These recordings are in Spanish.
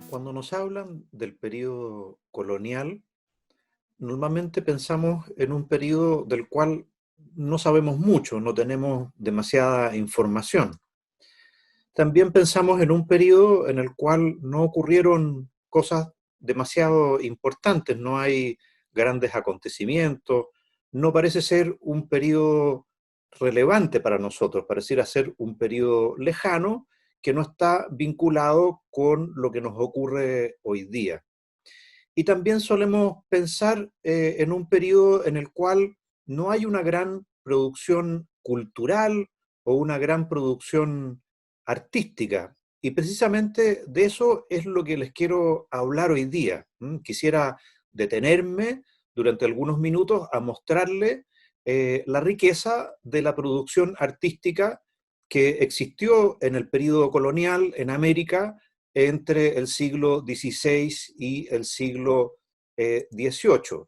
Cuando nos hablan del periodo colonial, normalmente pensamos en un periodo del cual no sabemos mucho, no tenemos demasiada información. También pensamos en un periodo en el cual no ocurrieron cosas demasiado importantes, no hay grandes acontecimientos, no parece ser un periodo relevante para nosotros, pareciera ser un periodo lejano que no está vinculado con lo que nos ocurre hoy día. Y también solemos pensar en un periodo en el cual no hay una gran producción cultural o una gran producción artística. Y precisamente de eso es lo que les quiero hablar hoy día. Quisiera detenerme durante algunos minutos a mostrarle la riqueza de la producción artística que existió en el periodo colonial en América entre el siglo XVI y el siglo XVIII.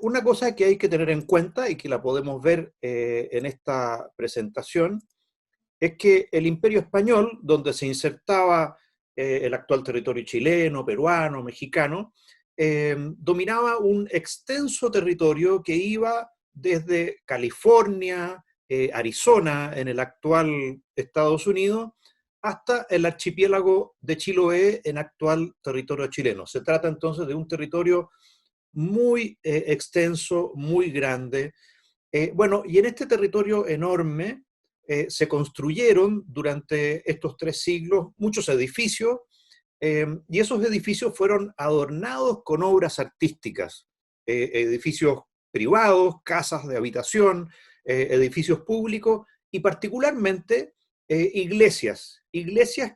Una cosa que hay que tener en cuenta y que la podemos ver en esta presentación es que el Imperio Español, donde se insertaba el actual territorio chileno, peruano, mexicano, dominaba un extenso territorio que iba desde California, Arizona, en el actual Estados Unidos, hasta el archipiélago de Chiloé, en actual territorio chileno. Se trata entonces de un territorio muy extenso, muy grande. Bueno, y en este territorio enorme se construyeron durante estos 3 siglos muchos edificios, y esos edificios fueron adornados con obras artísticas, edificios privados, casas de habitación, edificios públicos y particularmente iglesias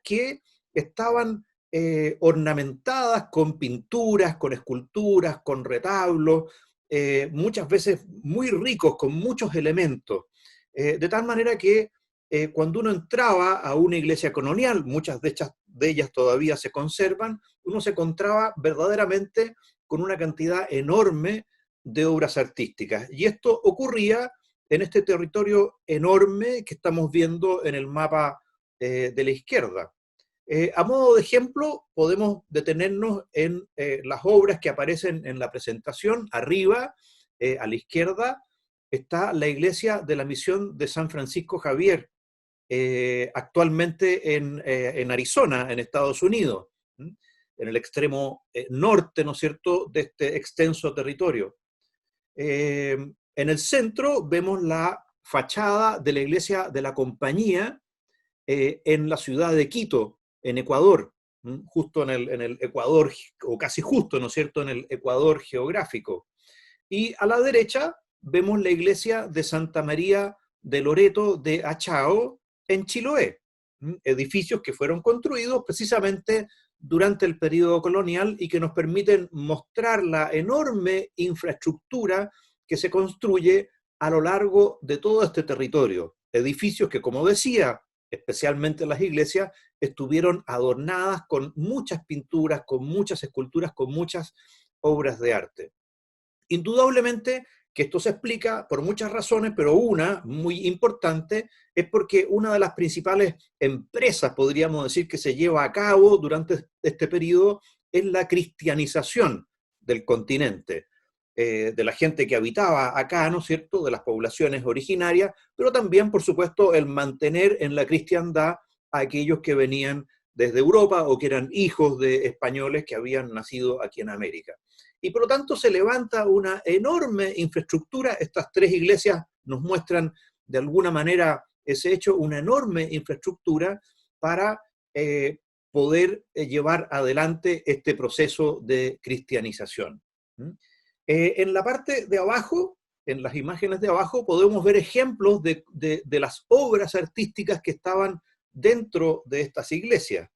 que estaban ornamentadas con pinturas, con esculturas, con retablos, muchas veces muy ricos, con muchos elementos, de tal manera que cuando uno entraba a una iglesia colonial, muchas de ellas todavía se conservan, uno se encontraba verdaderamente con una cantidad enorme de obras artísticas. Y esto ocurría en este territorio enorme que estamos viendo en el mapa de la izquierda. A modo de ejemplo, podemos detenernos en las obras que aparecen en la presentación. Arriba, a la izquierda, está la iglesia de la misión de San Francisco Javier, actualmente en Arizona, en Estados Unidos, en el extremo norte, ¿no es cierto?, de este extenso territorio. En el centro vemos la fachada de la iglesia de la Compañía en la ciudad de Quito, en Ecuador, justo en el Ecuador, o casi justo, ¿no es cierto?, en el Ecuador geográfico. Y a la derecha vemos la iglesia de Santa María de Loreto de Achao en Chiloé, edificios que fueron construidos precisamente durante el periodo colonial y que nos permiten mostrar la enorme infraestructura que se construye a lo largo de todo este territorio. Edificios que, como decía, especialmente las iglesias, estuvieron adornadas con muchas pinturas, con muchas esculturas, con muchas obras de arte. Indudablemente que esto se explica por muchas razones, pero una muy importante es porque una de las principales empresas, podríamos decir, que se lleva a cabo durante este periodo es la cristianización del continente, de la gente que habitaba acá, ¿no es cierto?, de las poblaciones originarias, pero también, por supuesto, el mantener en la cristiandad a aquellos que venían desde Europa o que eran hijos de españoles que habían nacido aquí en América. Y por lo tanto se levanta una enorme infraestructura. Estas 3 iglesias nos muestran de alguna manera ese hecho, una enorme infraestructura para poder llevar adelante este proceso de cristianización. En la parte de abajo, en las imágenes de abajo, podemos ver ejemplos de las obras artísticas que estaban dentro de estas iglesias.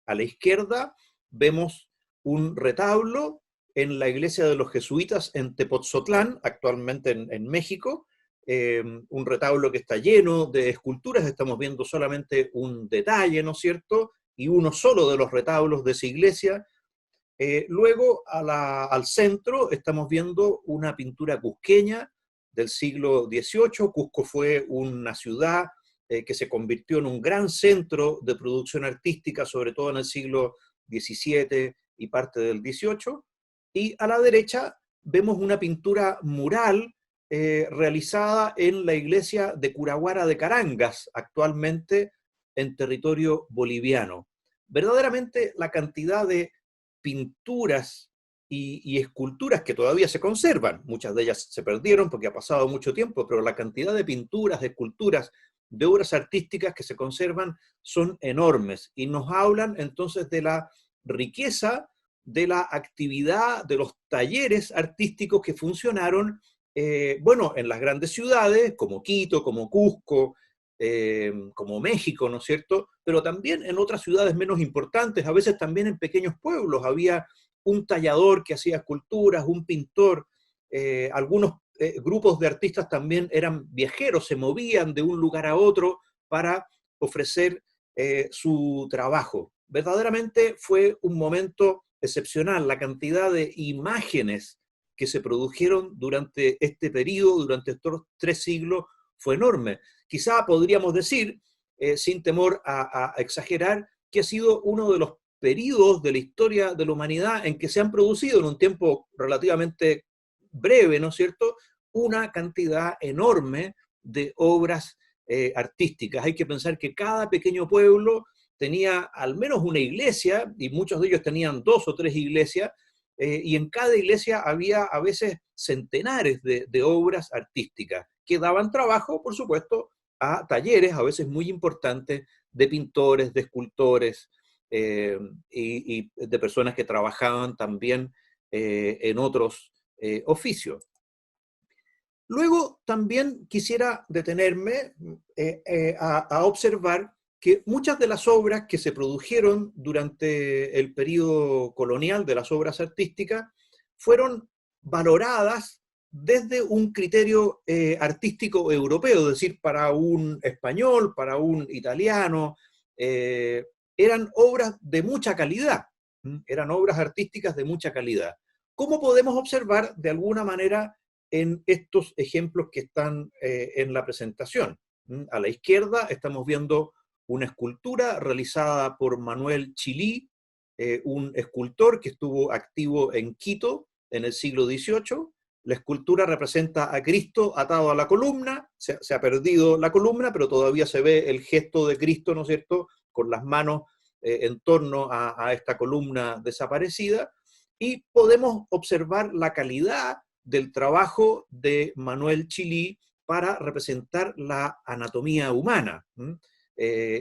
A la izquierda vemos un retablo en la iglesia de los jesuitas en Tepoztlán, actualmente en México, un retablo que está lleno de esculturas. Estamos viendo solamente un detalle, ¿no es cierto?, y uno solo de los retablos de esa iglesia. Luego, al centro, estamos viendo una pintura cusqueña del siglo XVIII. Cusco fue una ciudad que se convirtió en un gran centro de producción artística, sobre todo en el siglo XVII y parte del XVIII, y a la derecha vemos una pintura mural realizada en la iglesia de Curahuara de Carangas, actualmente en territorio boliviano. Verdaderamente la cantidad de pinturas y esculturas que todavía se conservan, muchas de ellas se perdieron porque ha pasado mucho tiempo, pero la cantidad de pinturas, de esculturas, de obras artísticas que se conservan son enormes y nos hablan entonces de la riqueza de la actividad, de los talleres artísticos que funcionaron, bueno, en las grandes ciudades, como Quito, como Cusco, como México, ¿no es cierto? Pero también en otras ciudades menos importantes, a veces también en pequeños pueblos. Había un tallador que hacía esculturas, un pintor, algunos grupos de artistas también eran viajeros, se movían de un lugar a otro para ofrecer su trabajo. Verdaderamente fue un momento excepcional, la cantidad de imágenes que se produjeron durante este periodo, durante estos 3 siglos, fue enorme. Quizá podríamos decir, sin temor a exagerar, que ha sido uno de los periodos de la historia de la humanidad en que se han producido en un tiempo relativamente breve, ¿no es cierto?, una cantidad enorme de obras artísticas. Hay que pensar que cada pequeño pueblo tenía al menos una iglesia, y muchos de ellos tenían 2 o 3 iglesias, y en cada iglesia había a veces centenares de obras artísticas que daban trabajo, por supuesto, a talleres a veces muy importantes de pintores, de escultores y de personas que trabajaban también en otros oficios. Luego también quisiera detenerme a observar que muchas de las obras que se produjeron durante el periodo colonial de las obras artísticas fueron valoradas desde un criterio artístico europeo, es decir, para un español, para un italiano, eran obras de mucha calidad, eran obras artísticas de mucha calidad. ¿Cómo podemos observar de alguna manera en estos ejemplos que están en la presentación? A la izquierda estamos viendo una escultura realizada por Manuel Chilí, un escultor que estuvo activo en Quito en el siglo XVIII. La escultura representa a Cristo atado a la columna, se ha perdido la columna, pero todavía se ve el gesto de Cristo, ¿no es cierto?, con las manos en torno a esta columna desaparecida, y podemos observar la calidad del trabajo de Manuel Chilí para representar la anatomía humana.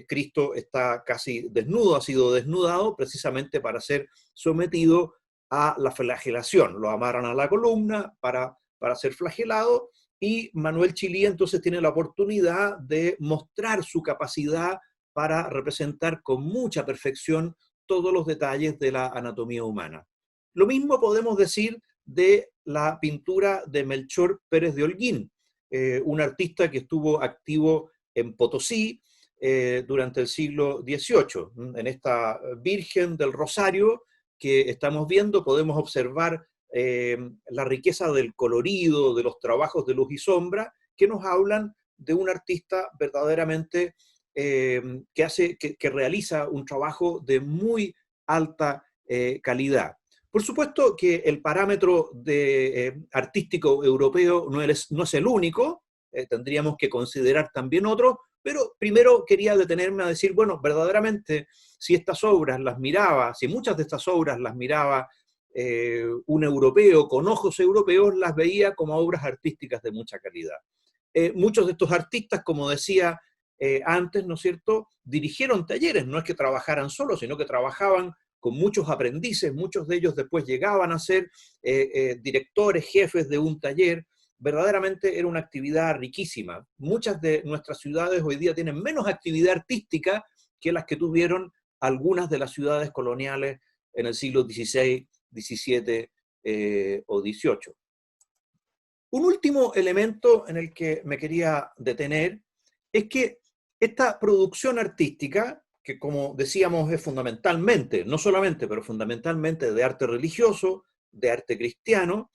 Cristo está casi desnudo, ha sido desnudado precisamente para ser sometido a la flagelación. Lo amarran a la columna para ser flagelado, y Manuel Chilí entonces tiene la oportunidad de mostrar su capacidad para representar con mucha perfección todos los detalles de la anatomía humana. Lo mismo podemos decir de la pintura de Melchor Pérez de Holguín, un artista que estuvo activo en Potosí durante el siglo XVIII. En esta Virgen del Rosario que estamos viendo podemos observar la riqueza del colorido, de los trabajos de luz y sombra, que nos hablan de un artista verdaderamente que realiza un trabajo de muy alta calidad. Por supuesto que el parámetro artístico europeo no es el único, tendríamos que considerar también otros, pero primero quería detenerme a decir, bueno, verdaderamente, si estas obras las miraba, si muchas de estas obras las miraba un europeo con ojos europeos, las veía como obras artísticas de mucha calidad. Muchos de estos artistas, como decía antes, ¿no es cierto?, dirigieron talleres, no es que trabajaran solos, sino que trabajaban con muchos aprendices, muchos de ellos después llegaban a ser directores, jefes de un taller. Verdaderamente era una actividad riquísima. Muchas de nuestras ciudades hoy día tienen menos actividad artística que las que tuvieron algunas de las ciudades coloniales en el siglo XVI, XVII o XVIII. Un último elemento en el que me quería detener es que esta producción artística, que como decíamos es fundamentalmente, no solamente, pero fundamentalmente de arte religioso, de arte cristiano,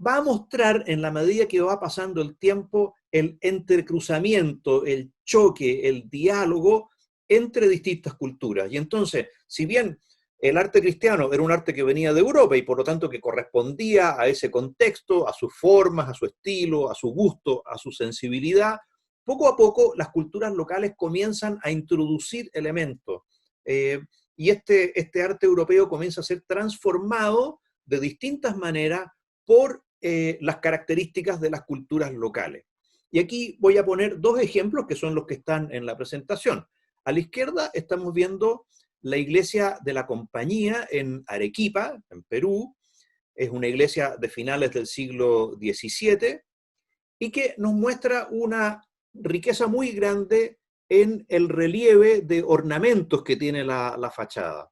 va a mostrar en la medida que va pasando el tiempo el entrecruzamiento, el choque, el diálogo entre distintas culturas. Y entonces, si bien el arte cristiano era un arte que venía de Europa y por lo tanto que correspondía a ese contexto, a sus formas, a su estilo, a su gusto, a su sensibilidad. Poco a poco las culturas locales comienzan a introducir elementos y este arte europeo comienza a ser transformado de distintas maneras por las características de las culturas locales. Y aquí voy a poner dos ejemplos que son los que están en la presentación. A la izquierda estamos viendo la iglesia de la Compañía en Arequipa, en Perú. Es una iglesia de finales del siglo XVII y que nos muestra una riqueza muy grande en el relieve de ornamentos que tiene la fachada.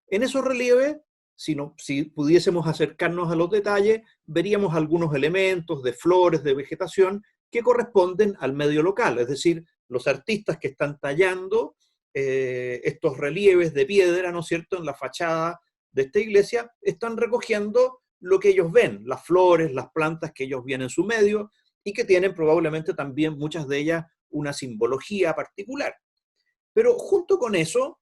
En esos relieves, si pudiésemos acercarnos a los detalles, veríamos algunos elementos de flores, de vegetación, que corresponden al medio local, es decir, los artistas que están tallando estos relieves de piedra, ¿no es cierto?, en la fachada de esta iglesia, están recogiendo lo que ellos ven, las flores, las plantas que ellos ven en su medio, y que tienen probablemente también muchas de ellas una simbología particular. Pero junto con eso,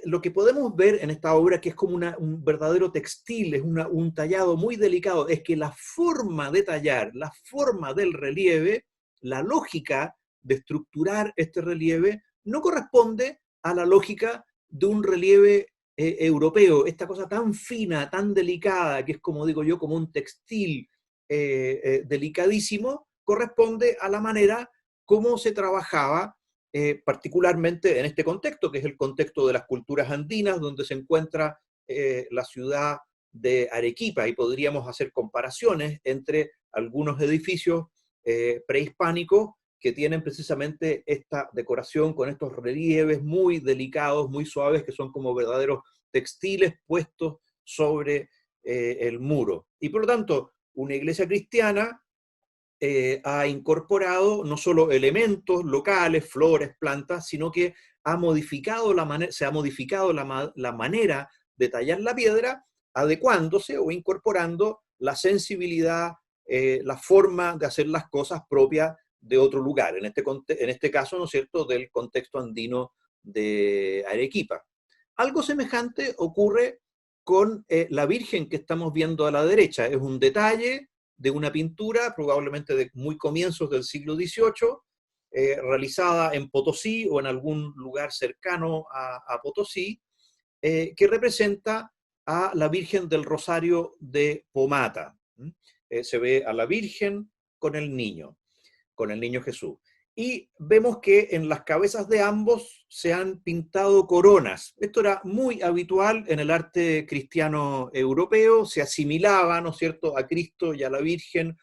lo que podemos ver en esta obra, que es como un verdadero textil, es un tallado muy delicado, es que la forma de tallar, la forma del relieve, la lógica de estructurar este relieve, no corresponde a la lógica de un relieve europeo, esta cosa tan fina, tan delicada, que es como digo yo, como un textil delicadísimo, corresponde a la manera como se trabajaba particularmente en este contexto, que es el contexto de las culturas andinas, donde se encuentra la ciudad de Arequipa, y podríamos hacer comparaciones entre algunos edificios prehispánicos que tienen precisamente esta decoración con estos relieves muy delicados, muy suaves, que son como verdaderos textiles puestos sobre el muro. Y por lo tanto, una iglesia cristiana ha incorporado no solo elementos locales, flores, plantas, sino que se ha modificado la manera de tallar la piedra, adecuándose o incorporando la sensibilidad, la forma de hacer las cosas propias de otro lugar, en este caso, ¿no es cierto?, del contexto andino de Arequipa. Algo semejante ocurre con la Virgen que estamos viendo a la derecha. Es un detalle de una pintura, probablemente de muy comienzos del siglo XVIII, realizada en Potosí o en algún lugar cercano a Potosí, que representa a la Virgen del Rosario de Pomata. Se ve a la Virgen con el niño Jesús. Y vemos que en las cabezas de ambos se han pintado coronas. Esto era muy habitual en el arte cristiano europeo, se asimilaba, ¿no es cierto?, a Cristo y a la Virgen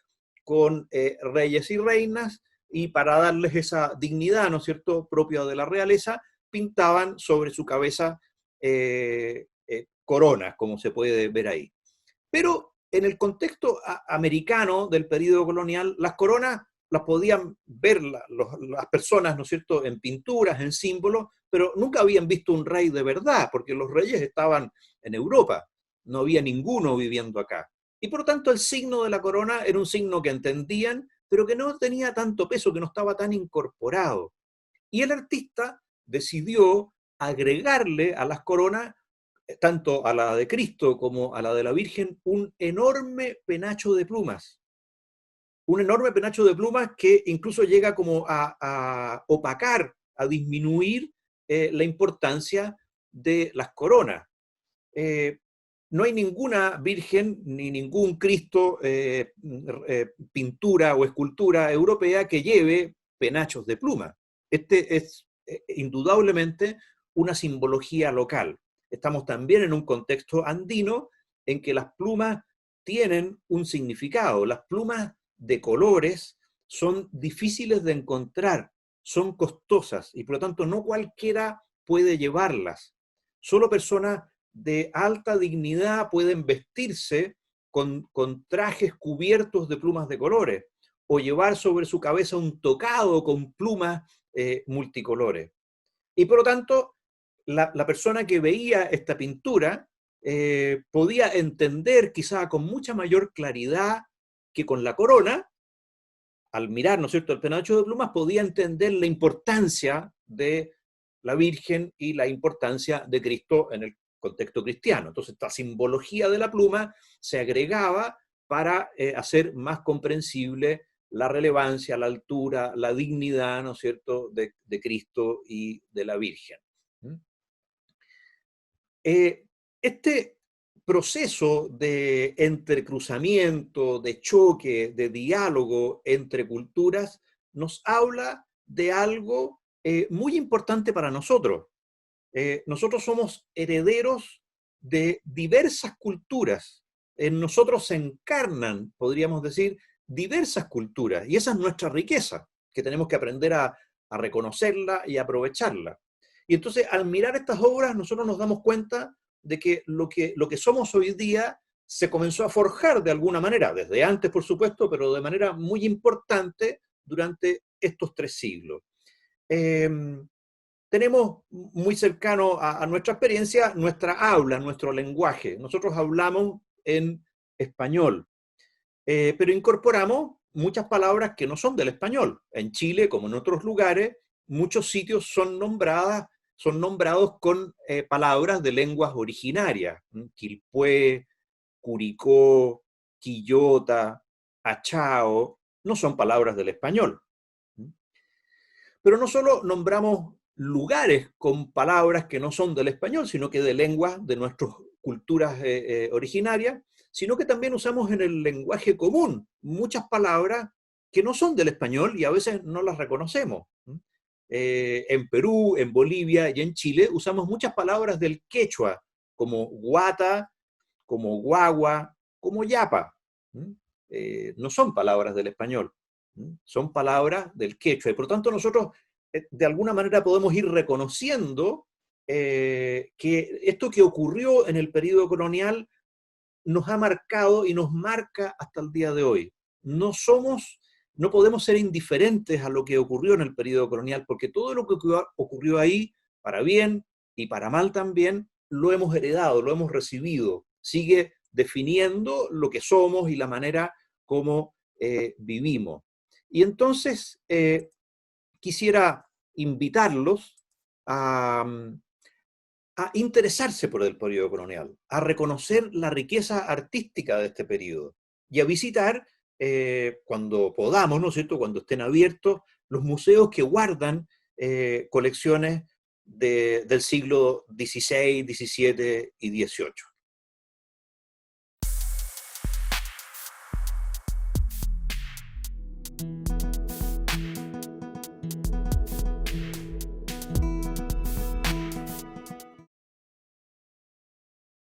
con reyes y reinas, y para darles esa dignidad, ¿no es cierto?, propia de la realeza, pintaban sobre su cabeza coronas, como se puede ver ahí. Pero en el contexto americano del periodo colonial, las coronas las podían ver las personas, ¿no es cierto?, en pinturas, en símbolos, pero nunca habían visto un rey de verdad, porque los reyes estaban en Europa, no había ninguno viviendo acá. Y por lo tanto el signo de la corona era un signo que entendían, pero que no tenía tanto peso, que no estaba tan incorporado. Y el artista decidió agregarle a las coronas, tanto a la de Cristo como a la de la Virgen, un enorme penacho de plumas. Un enorme penacho de plumas que incluso llega como a opacar, a disminuir la importancia de las coronas. Eh, no hay ninguna virgen ni ningún Cristo, pintura o escultura europea que lleve penachos de pluma. Este es indudablemente una simbología local. Estamos también en un contexto andino en que las plumas tienen un significado. Las plumas de colores son difíciles de encontrar, son costosas y por lo tanto no cualquiera puede llevarlas. Solo personas de alta dignidad pueden vestirse con trajes cubiertos de plumas de colores o llevar sobre su cabeza un tocado con plumas multicolores. Y por lo tanto, la persona que veía esta pintura podía entender quizá con mucha mayor claridad que con la corona, al mirar, ¿no es cierto?, el penacho de plumas, podía entender la importancia de la Virgen y la importancia de Cristo en el contexto cristiano. Entonces, esta simbología de la pluma se agregaba para hacer más comprensible la relevancia, la altura, la dignidad, ¿no es cierto?, de Cristo y de la Virgen. Este proceso de entrecruzamiento, de choque, de diálogo entre culturas, nos habla de algo muy importante para nosotros. Nosotros somos herederos de diversas culturas. En nosotros se encarnan, podríamos decir, diversas culturas, y esa es nuestra riqueza, que tenemos que aprender a reconocerla y aprovecharla. Y entonces, al mirar estas obras, nosotros nos damos cuenta de que lo que somos hoy día se comenzó a forjar de alguna manera, desde antes, por supuesto, pero de manera muy importante durante estos 3 siglos. Tenemos muy cercano a nuestra experiencia nuestra habla, nuestro lenguaje. Nosotros hablamos en español, pero incorporamos muchas palabras que no son del español. En Chile, como en otros lugares, muchos sitios son nombrados con palabras de lenguas originarias. Quilpué, Curicó, Quillota, Achao, no son palabras del español. Pero no solo nombramos lugares con palabras que no son del español, sino que de lenguas de nuestras culturas originarias, sino que también usamos en el lenguaje común muchas palabras que no son del español y a veces no las reconocemos. En Perú, en Bolivia y en Chile usamos muchas palabras del quechua, como guata, como guagua, como yapa. No son palabras del español, son palabras del quechua. Y por tanto nosotros de alguna manera podemos ir reconociendo que esto que ocurrió en el periodo colonial nos ha marcado y nos marca hasta el día de hoy. No podemos ser indiferentes a lo que ocurrió en el periodo colonial, porque todo lo que ocurrió ahí, para bien y para mal también, lo hemos heredado, lo hemos recibido. Sigue definiendo lo que somos y la manera como vivimos. Y entonces quisiera invitarlos a interesarse por el periodo colonial, a reconocer la riqueza artística de este periodo y a visitar, cuando podamos, ¿no es cierto?, cuando estén abiertos, los museos que guardan colecciones del siglo XVI, XVII y XVIII.